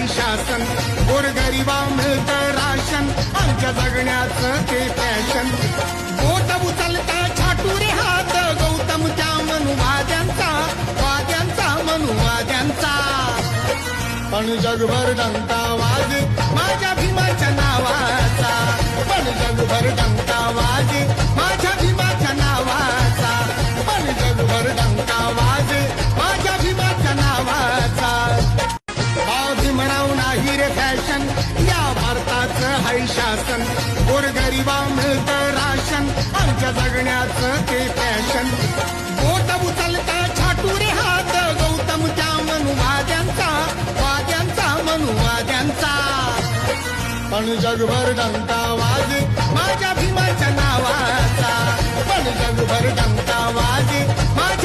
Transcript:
हाय शासन, गोरगरिबा मिळतं राशन, आमच्या जगण्याचं ते फॅशन. बोट उचलता छाटू रे हात, गौतमच्या मनुवाद्यांचा, वाद्यांचा मनुवाद्यांचा. पण जगभर डंका वाज माझ्या भीमाच्या नावाचा, पण जगभर डंका वाज माझ्या भीमाच्या नावाचा, पण जगभर डंका वाज माझ्या भीमाच्या नावाचा. हा भीमराव नाही रे फॅशन, या भारताचं हाय शासन, गोरगरिबा मिळतं राशन, आमच्या जगण्याचं ते फॅशन. बोट उचलता छाटू रे हात, गौतमच्या मनुवाद्यांचा, वाद्यांचा मनुवाद्यांचा. पण जगभर डंका वाज माझ्या भीमाच्या नावाचा, पण जगभर डंका वाज माझ्या